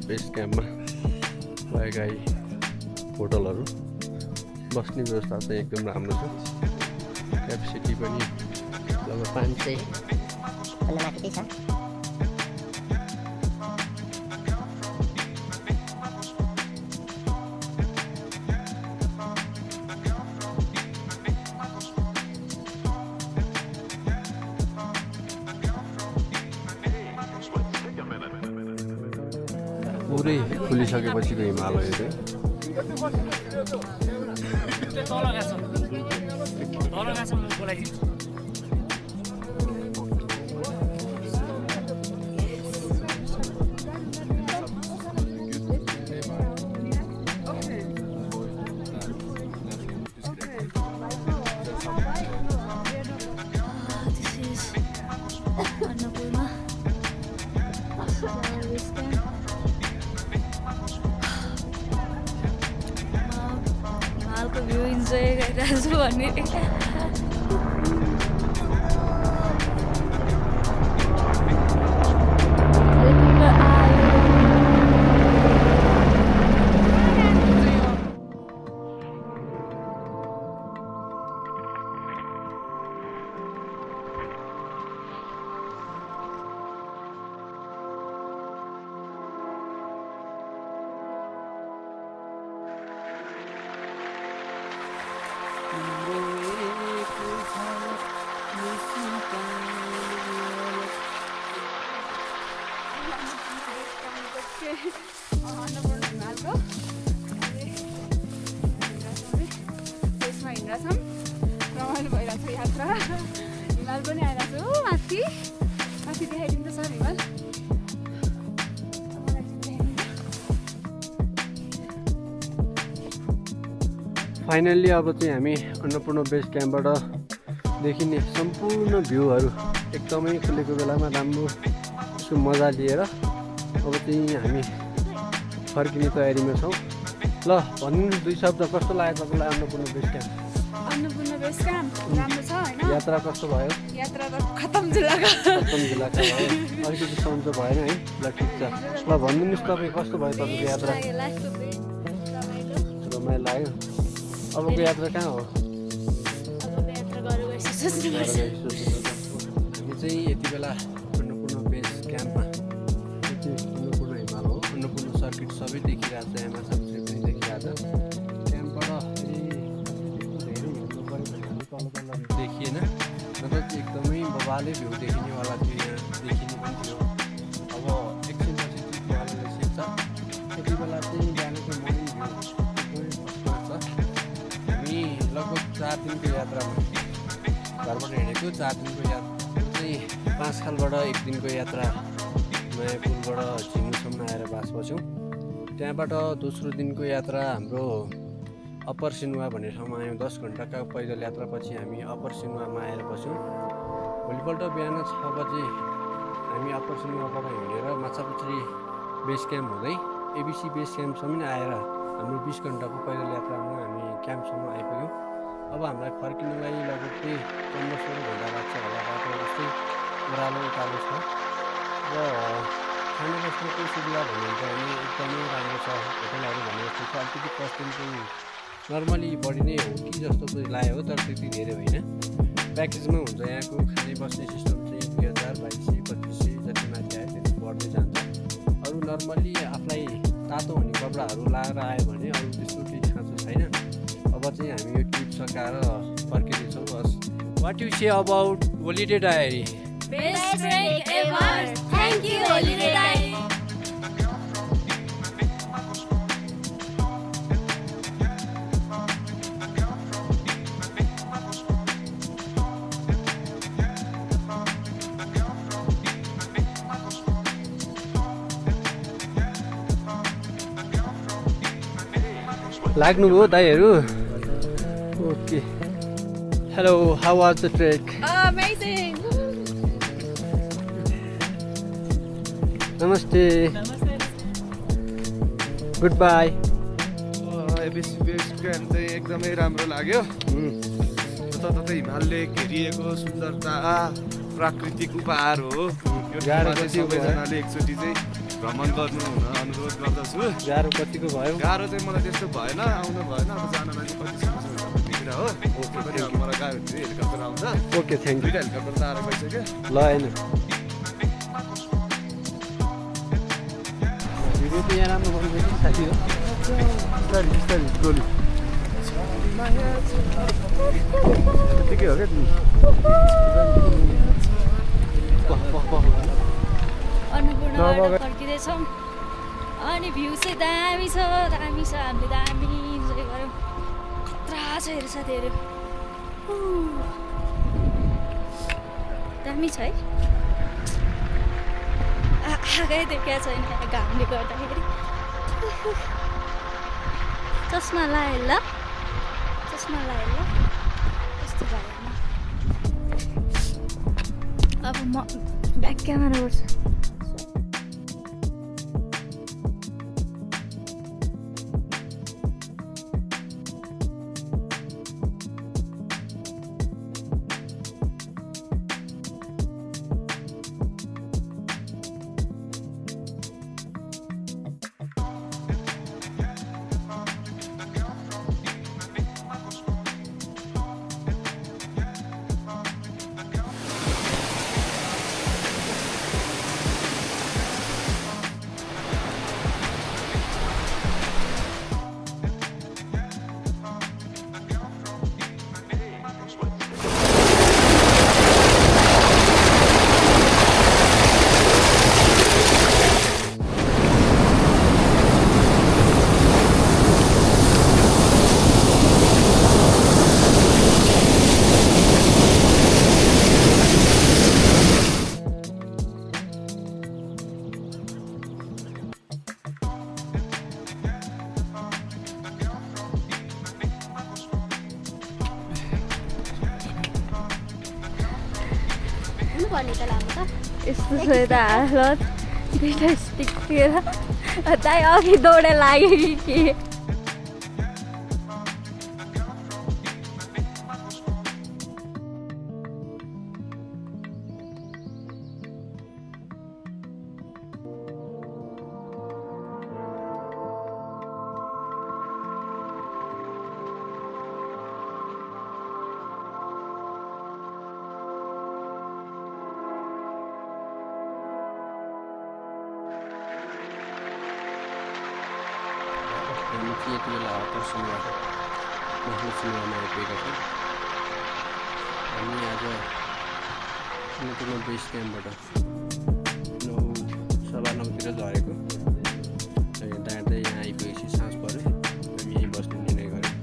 Base क्याम्पमा भएका यी होटलहरू बस्ने व्यवस्था चाहिँ एकदम राम्रो छ। क्यापेसिटी पनि लगभग 500 भन्दा माथि छ। पुरै खुलिसकेपछिको हिमालय चाहिँ हिमालको भ्यू इन्जोय गरिरहेको छु भने त्यसमा हिँड्छौँ रमाइलो भइरहेको छ यात्रा। हिमाल पनि आइरहेको छ माथि माथि देखाइदिन्छ सर हिमाल। फाइनल्ली अब चाहिँ हामी अन्नपूर्ण बेस क्याम्पबाट देखिने सम्पूर्ण भ्यूहरू एकदमै खुलेको बेलामा राम्रो यसको मजा लिएर अब चाहिँ हामी फर्किने तयारीमा छौँ। ल भन्नु 2 शब्द कस्तो लाग्यो तपाईँलाई Annapurna base camp? Annapurna base camp राम्रो छ होइन? यात्रा कस्तो भयो? यात्रा त खतम जिल्लाको भयो अलिकति सन्चो भएन है? ल ठिक छ। ल भनिदिनुहोस् तपाईँ कस्तो भयो तपाईँको यात्रा? रमाइलो लाग्यो। अबको यात्रा कहाँ हो? हामी चाहिँ यति बेला अन्नपूर्ण बेस क्याम्पमा अन्नपूर्ण हिमाल हो, अन्नपूर्ण सर्किट सबै देखिरहेको छ, यहाँ सबै पनि देखिरहेको छ। क्याम्पबाट धेरै हिँड्नु पऱ्यो भने हामी तल देखिएन, नत्र चाहिँ एकदमै बबाले भ्यू देखिनेवाला थियो, यहाँ देखिने पनि थियो। अब एकछिनपछि चाहिँ उहाँले सेक्छ। यति बेला चाहिँ बिहानको मर्निङ भ्यू एकदमै फर्स्ट छ। हामी लगभग 4 दिनको यात्रामा घरबाट हिँडेको 4 दिनको यात्रा चाहिँ 5 खालबाट 1 दिनको यात्रा नयाँ पुलबाट झिङ्गुसम्म आएर बास बस्यौँ। त्यहाँबाट दोस्रो दिनको यात्रा हाम्रो अप्पर सिनुवा भन्ने ठाउँमा आयौँ। 10 घन्टाका पैदल यात्रापछि हामी अप्पर सिनुवामा आएर बस्यौँ। भोलिपल्ट बिहान 6 बजे हामी अप्पर सिनुवाबाट हिँडेर माछापुछ्री बेस क्याम्प हुँदै एबिसी बेस क्याम्पसम्म आएर हाम्रो 20 घन्टाको पैदल यात्रामा हामी क्याम्पसम्म आइपुग्यौँ। अब हामीलाई फर्किनुलाई लगभग 15-16 घन्टा लाग्छ होला। बाटो जस्तै ओह्रालो उकालो छ र खाना बस्नुको सुविधा भन्नुहुन्छ भने एकदमै राम्रो छ। होटलहरू भने जस्तो छ, अलिकति कस्टिङ चाहिँ नर्मली बढी नै हो कि जस्तो चाहिँ लाग्यो हो, तर त्यति धेरै होइन। प्याकेजमा हुन्छ यहाँको खाने बस्ने सिस्टम चाहिँ 2000, 2200, 2500 जति माथि आयो त्यति बढ्दै जान्छ। अरू नर्मली आफूलाई तातो हुने कपडाहरू लगाएर आयो भने अरू त्यस्तो केही खाँचो छैन। अब चाहिँ हामी यो ट्रिप सकाएर फर्किँदैछौँ। बस what you say about Holiday Diary? Best trip ever. Thank you, Holiday Diary. लाग्नुभयो दाइहरू? Okay. Hello, how was the trek? Amazing. नमस्ते। Good bye. ABC base camp चाहिँ एकदमै राम्रो लाग्यो। जताततै हिमालले घेरिएको सुन्दरता, प्राकृतिक उपहार हो। यो सबैजनाले एकचोटि चाहिँ भ्रमण गर्नु हुन अनुरोध गर्दछु। गाह्रो कतिको भयो? गाह्रो चाहिँ मलाई त्यस्तो भएन, आउनु भएन। अब जानलाई चाहिँ कति समस्या हुन्छ देखिरह हो। पनि अब मलाई गाह्रो थियो, हेलिकप्टर आउँछ। Okay thank you. 2टा हेलिकप्टर त आएर गइसक्यो। ल होइन भिडियो त यहाँ राम्रो गर्नु कि साथी हो। बिस्तारै बिस्तारै गोली ठिकै हो क्या तिमी? अन्नपूर्णबाट फर्किँदैछौँ अनि भ्यू चाहिँ दामी छ हामीले दामी इन्जोय गऱ्यौँ। खतरा छ हेर साथीहरू, दामी छ है। आगै देखिया छैन घामले गर्दाखेरि। चस्मा लाए ल, चस्मा लाए ल, कस्तो भएन। अब म ब्याक क्यामेरा गर्छु। यस्तो छ त हालत, दुईटा स्टिक थिएर दाइ अघि दौडे लाग्यो कि के। हामी चाहिँ यति बेला पर्सिङबाट महालक्ष्मीमा आइपुगेका छौँ। हामी आज अन्नपूर्ण बेस क्याम्पबाट 9:15 झरेको हिँड्दा यहाँ आइपुगेपछि साँझ पऱ्यो। हामी यहीँ बस्ने निर्णय गऱ्यौँ।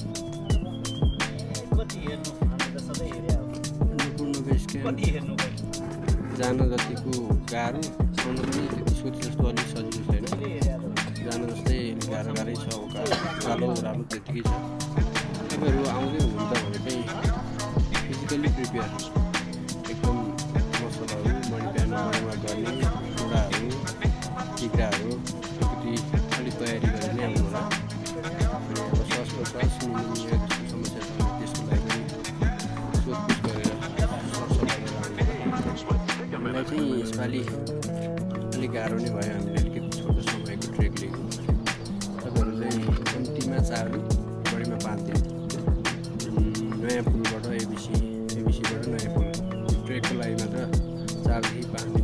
अन्नपूर्ण बेस क्याम्प जान जतिको गाह्रो, आउनु पनि त्यति सोचे जस्तो अलिक सजिलो छैन। जान जस्तै गाह्रै छ, उकालो ओह्रालो त्यतिकै छ। तपाईँहरू आउँदै हुनुहुन्छ भने चाहिँ फिजिकल्ली प्रिपेयर एकदम मसलाहरू बिहान मर्निङमा गर्ने कुराहरू टिक्राहरू अलिकति अलिक तयारी गरेर नै आउनु होला। अनि अब श्वास निमोनिया जस्तो समस्या छ भने त्यसको लागि पनि सोधपुछ गरेर सरसल्लाह गरेर आउनु होला। हामीलाई चाहिँ यसपालि अलिक गाह्रो नै भयो। हामीले अलिकति छोटो समयको ट्रेक लिएको। तपाईँहरूले कम्तीमा 4 दिन बढीमा 5 दिन नयाँ पुलबाट एबिसीबाट नयाँ पुल ट्रेकको लागि मात्र 4 देखि 5